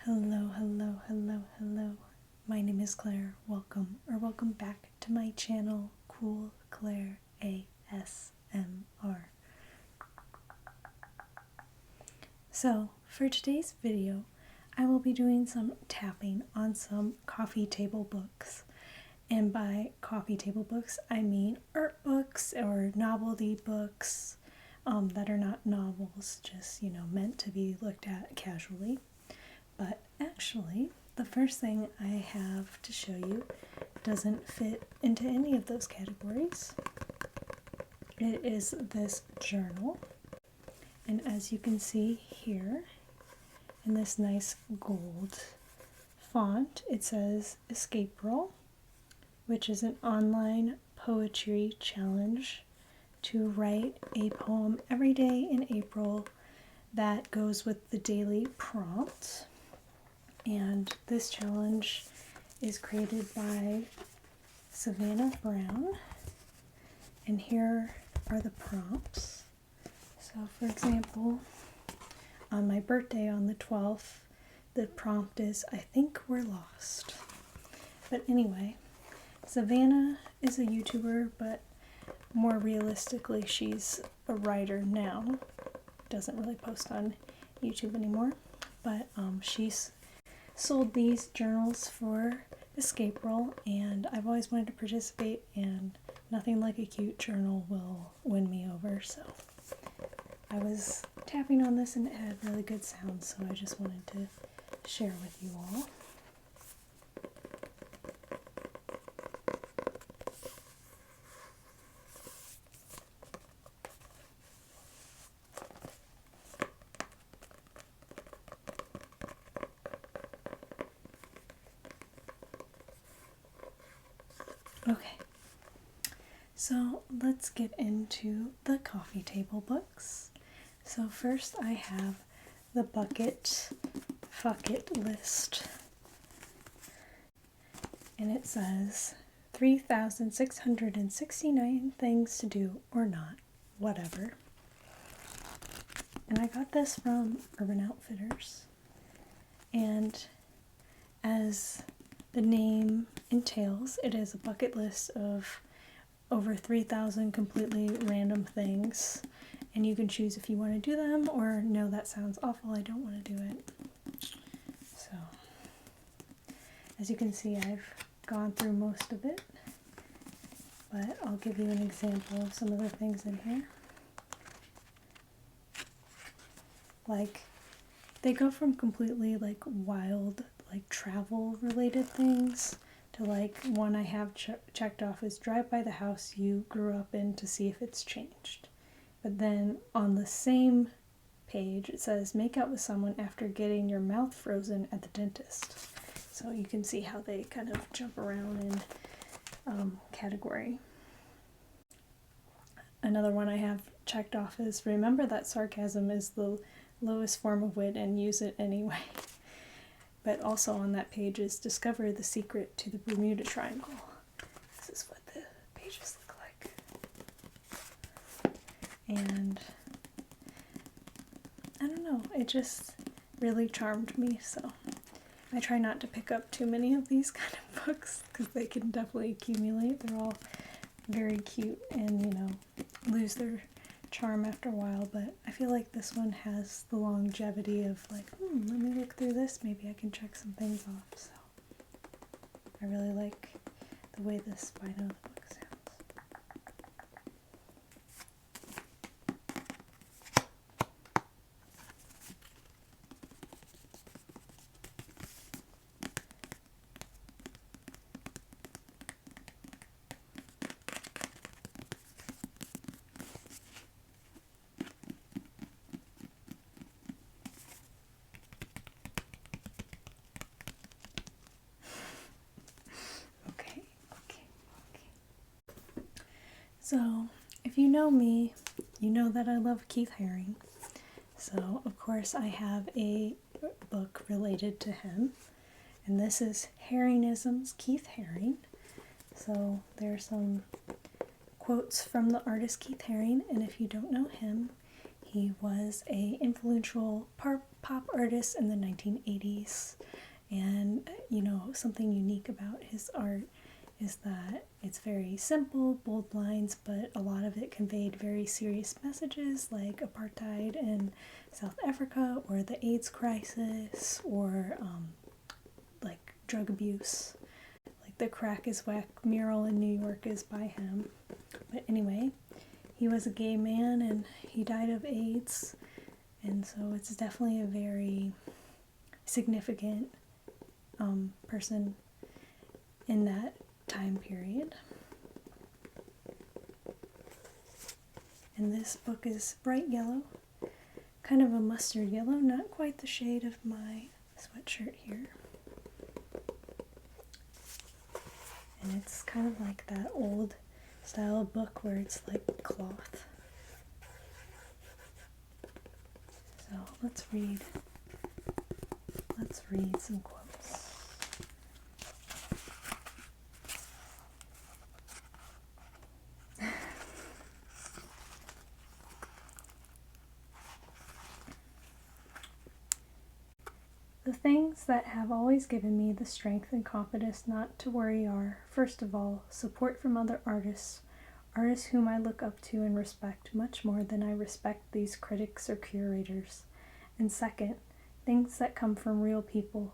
Hello, hello, hello, hello. My name is Claire. Welcome back to my channel, Cool Claire ASMR. So, for today's video, I will be doing some tapping on some coffee table books. And by coffee table books, I mean art books or novelty books that are not novels, just, meant to be looked at casually. But actually, the first thing I have to show you doesn't fit into any of those categories. It is this journal. And as you can see here, in this nice gold font, it says Escape Roll, which is an online poetry challenge to write a poem every day in April that goes with the daily prompt. And this challenge is created by Savannah Brown. And here are the prompts. So for example, on my birthday on the 12th, the prompt is, I think we're lost. But anyway, Savannah is a YouTuber, but more realistically, she's a writer now. Doesn't really post on YouTube anymore, but she's sold these journals for Escape Roll, and I've always wanted to participate, and nothing like a cute journal will win me over, so I was tapping on this and it had really good sounds, so I just wanted to share with you all. Okay, so let's get into the coffee table books. So first I have the Bucket list, and it says 3,669 things to do or not, whatever. And I got this from Urban Outfitters, and as the name entails, it is a bucket list of over 3,000 completely random things, and you can choose if you want to do them or no, that sounds awful, I don't want to do it. So, as you can see, I've gone through most of it, but I'll give you an example of some of the things in here. Like, they go from completely wild travel related things to one I have checked off is drive by the house you grew up in to see if it's changed. But then on the same page it says make out with someone after getting your mouth frozen at the dentist. So you can see how they kind of jump around in category. Another one I have checked off is remember that sarcasm is the lowest form of wit and use it anyway. But also on that page is discover the secret to the Bermuda Triangle. This is what the pages look like. And I don't know, it just really charmed me, so I try not to pick up too many of these kind of books because they can definitely accumulate. They're all very cute and, lose their charm after a while, but I feel like this one has the longevity of let me look through this, maybe I can check some things off, so I really like the way the spine of the book sounds. So, if you know me, you know that I love Keith Haring. So, of course, I have a book related to him. And this is Haringisms, Keith Haring. So, there are some quotes from the artist Keith Haring. And if you don't know him, he was an influential pop artist in the 1980s. And, something unique about his art is that it's very simple, bold lines, but a lot of it conveyed very serious messages like apartheid in South Africa, or the AIDS crisis, or like drug abuse. Like the Crack is Whack mural in New York is by him. But anyway, he was a gay man and he died of AIDS, and so it's definitely a very significant person in that time period. And this book is bright yellow, kind of a mustard yellow, not quite the shade of my sweatshirt here. And it's kind of like that old style of book where it's like cloth. So let's read some quotes. The things that have always given me the strength and confidence not to worry are, first of all, support from other artists whom I look up to and respect much more than I respect these critics or curators. And second, things that come from real people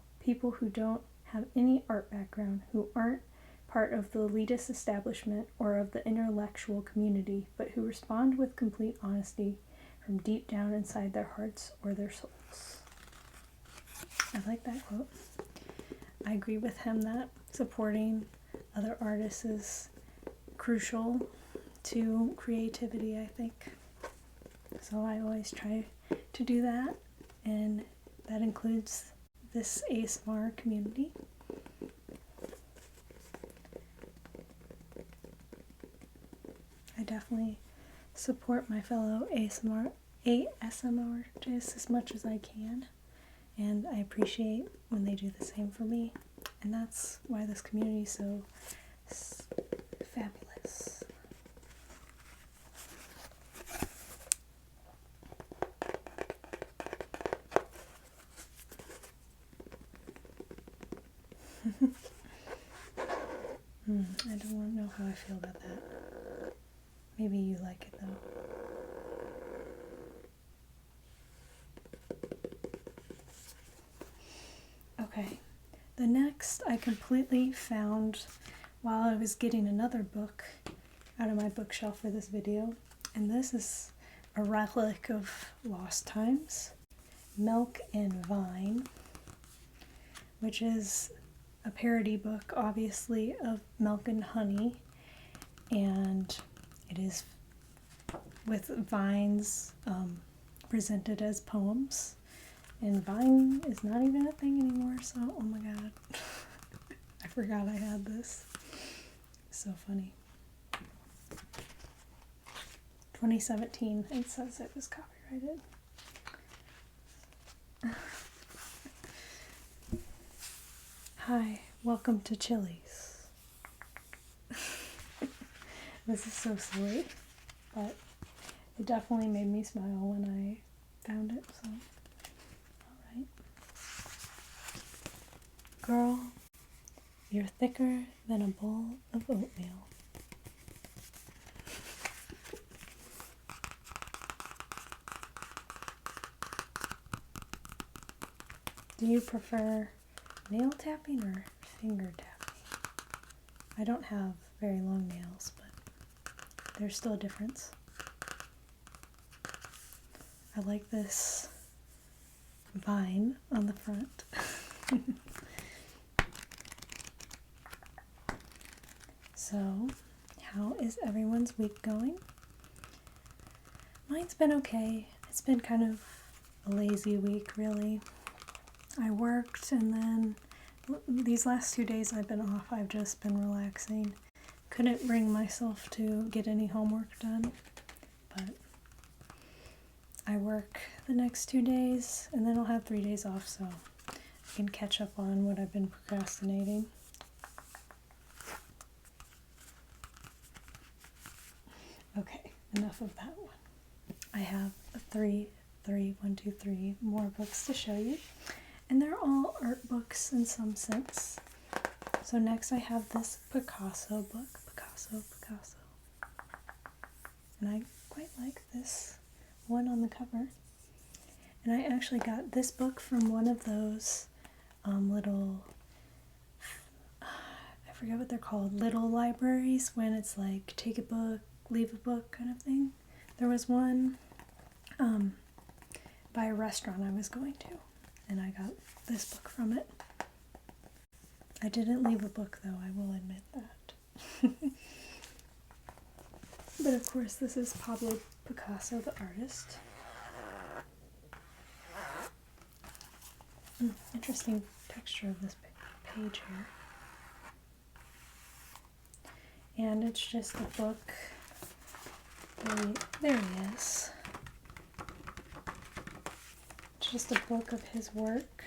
who don't have any art background, who aren't part of the elitist establishment or of the intellectual community, but who respond with complete honesty from deep down inside their hearts or their souls. I like that quote. I agree with him that supporting other artists is crucial to creativity, I think. So I always try to do that, and that includes this ASMR community. I definitely support my fellow ASMR artists as much as I can. And I appreciate when they do the same for me. And that's why this community is so fabulous. I don't want to know how I feel about that. Maybe you like it though. Okay, the next I completely found while I was getting another book out of my bookshelf for this video, and this is a relic of lost times, Milk and Vine, which is a parody book, obviously, of Milk and Honey, and it is with vines presented as poems. And Vine is not even a thing anymore, so oh my god. I forgot I had this. So funny. 2017, it says it was copyrighted. Hi, welcome to Chili's. This is so silly, but it definitely made me smile when I found it, so. Alright. Girl, you're thicker than a bowl of oatmeal. Do you prefer nail tapping or finger tapping? I don't have very long nails, but there's still a difference. I like this vine on the front. So, how is everyone's week going? Mine's been okay. It's been kind of a lazy week, really. I worked, and then these last 2 days I've been off. I've just been relaxing. Couldn't bring myself to get any homework done, but I work the next 2 days, and then I'll have 3 days off, so I can catch up on what I've been procrastinating. Okay, enough of that one. I have 3 one, two, three more books to show you. And they're all art books in some sense. So next I have this Picasso book. Picasso. And I quite like this one on the cover. And I actually got this book from one of those little, I forget what they're called, little libraries, when it's like take a book, leave a book kind of thing. There was one by a restaurant I was going to, and I got this book from it. I didn't leave a book though, I will admit that. But of course this is Pablo Picasso, the artist. Interesting texture of this page here. And it's just a book. There he is. It's just a book of his work.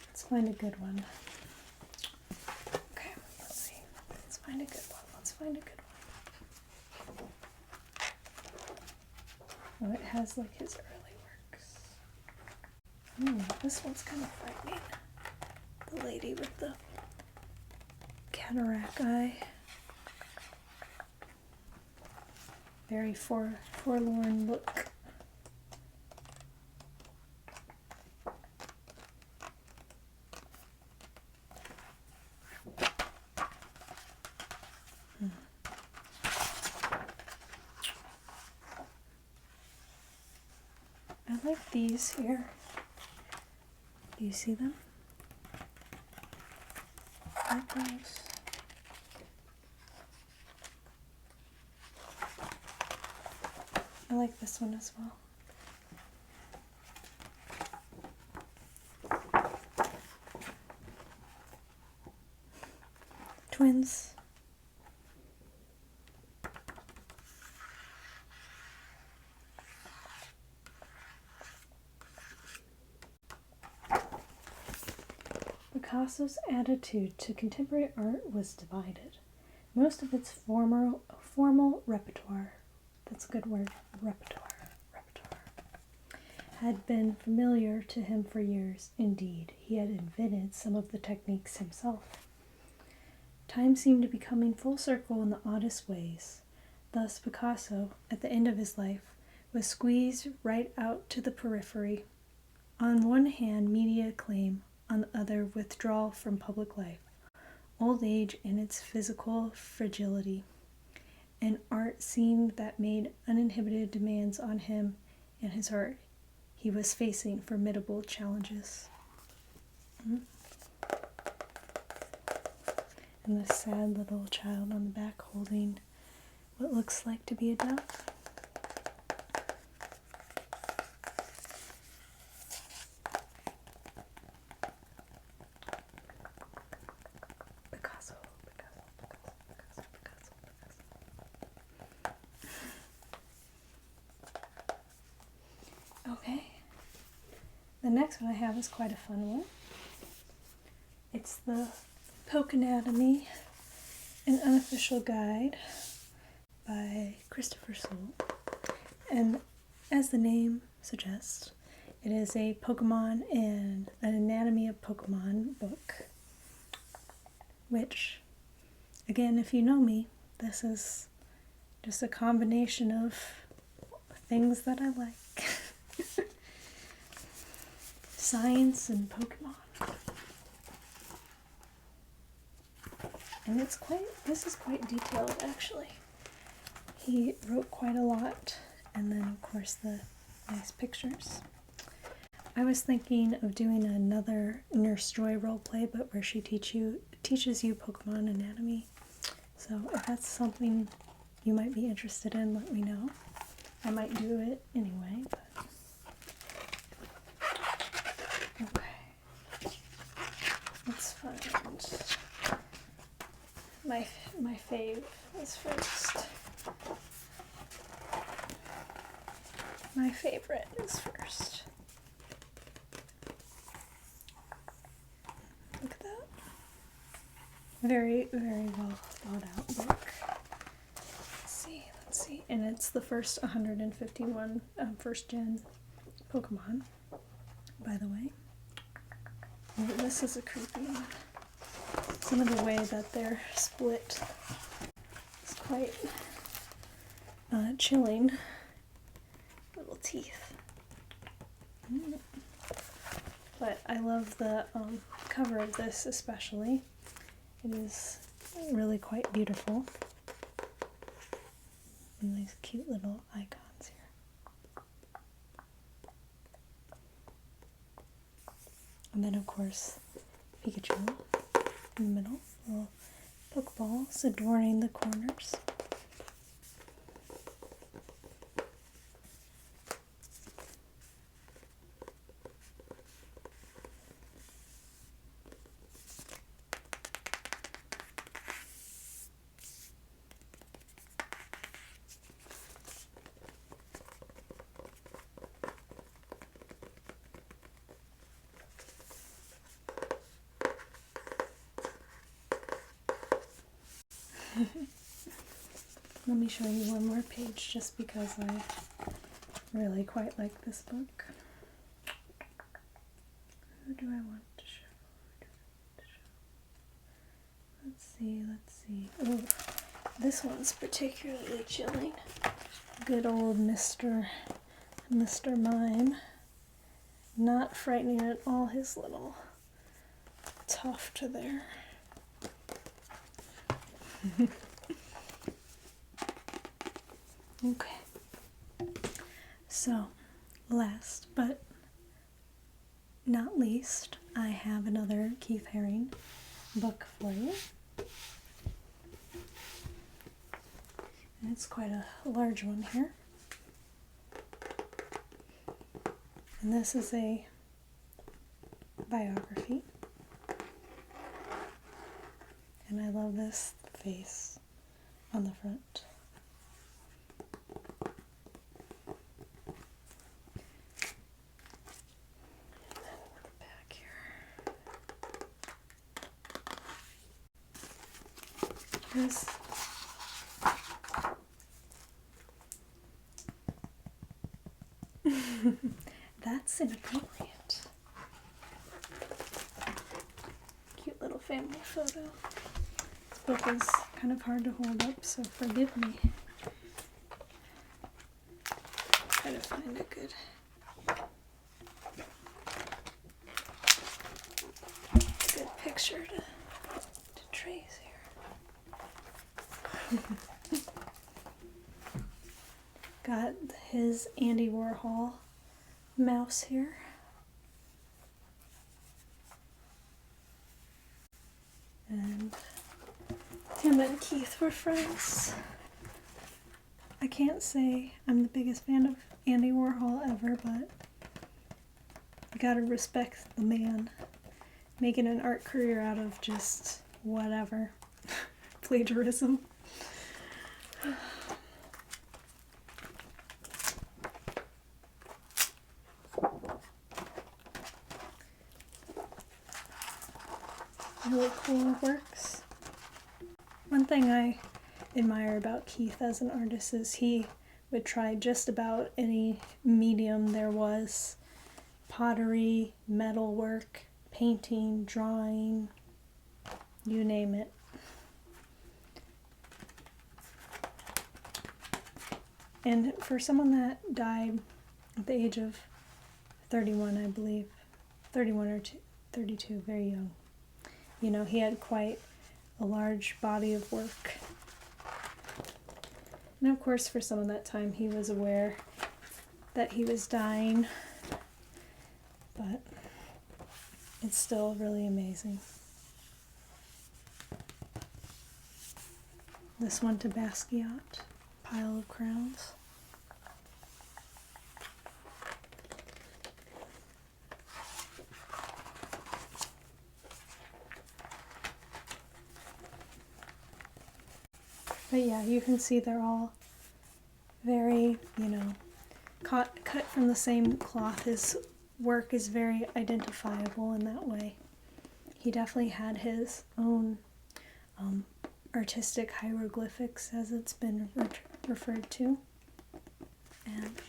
Let's find a good one. Okay, let's see. Let's find a good one. Oh, it has like his early works. This one's kind of frightening. The lady with the cataract eye. Very forlorn look. I like these here. Do you see them? I like those. I like this one as well. Twins. Picasso's attitude to contemporary art was divided. Most of its formal repertoire, that's a good word, repertoire, had been familiar to him for years. Indeed, he had invented some of the techniques himself. Time seemed to be coming full circle in the oddest ways. Thus, Picasso, at the end of his life, was squeezed right out to the periphery. On one hand, media acclaim, on the other, withdrawal from public life, old age and its physical fragility, and art seemed that made uninhibited demands on him and his art. He was facing formidable challenges. And this sad little child on the back holding what looks like to be a dove. Okay, the next one I have is quite a fun one. It's the Poke Anatomy, an unofficial guide by Christopher Soule. And as the name suggests, it is a Pokemon and an anatomy of Pokemon book. Which, again, if you know me, this is just a combination of things that I like. Science and Pokemon. And this is quite detailed actually. He wrote quite a lot, and then of course the nice pictures. I was thinking of doing another Nurse Joy roleplay, but where she teaches you Pokemon anatomy. So if that's something you might be interested in, let me know. I might do it anyway, but okay. Let's find my fave is first. My favorite is first. Look at that. Very, very well thought out book. Let's see, and it's the first 151 first gen Pokemon, by the way. Oh, this is a creepy one. Some of the way that they're split is quite chilling. Little teeth. But I love the cover of this especially. It is really quite beautiful. And these cute little icons here. And then of course Pikachu in the middle. Little Pokeballs adorning the corners. Let me show you one more page just because I really quite like this book. Who do I want to show? Let's see. Oh, this one's particularly chilling. Good old Mr. Mime. Not frightening at all, his little tuft there. Okay, so last but not least, I have another Keith Haring book for you. And it's quite a large one here. And this is a biography. And I love this face on the front. This that's inappropriate. Cute little family photo. This book is kind of hard to hold up, so forgive me. Try to find a good picture to trace here. Got his Andy Warhol mouse here. And him and Keith were friends. I can't say I'm the biggest fan of Andy Warhol ever, but you gotta respect the man making an art career out of just whatever. Plagiarism. Really cool works. One thing I admire about Keith as an artist is he would try just about any medium there was. Pottery, metalwork, painting, drawing, you name it. And for someone that died at the age of 31, I believe, 31 or 32, very young. You know, he had quite a large body of work. And of course, for some of that time, he was aware that he was dying, but it's still really amazing. This one to Basquiat, Pile of Crowns. But yeah, you can see they're all very, cut from the same cloth. His work is very identifiable in that way. He definitely had his own artistic hieroglyphics, as it's been referred to. And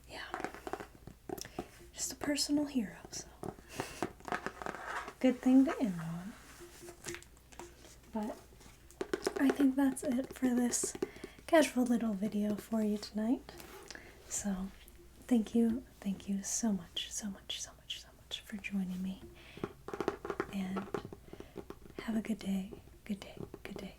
yeah, just a personal hero, so good thing to end on. But I think that's it for this casual little video for you tonight. So thank you so much for joining me. And have a good day, good day, good day.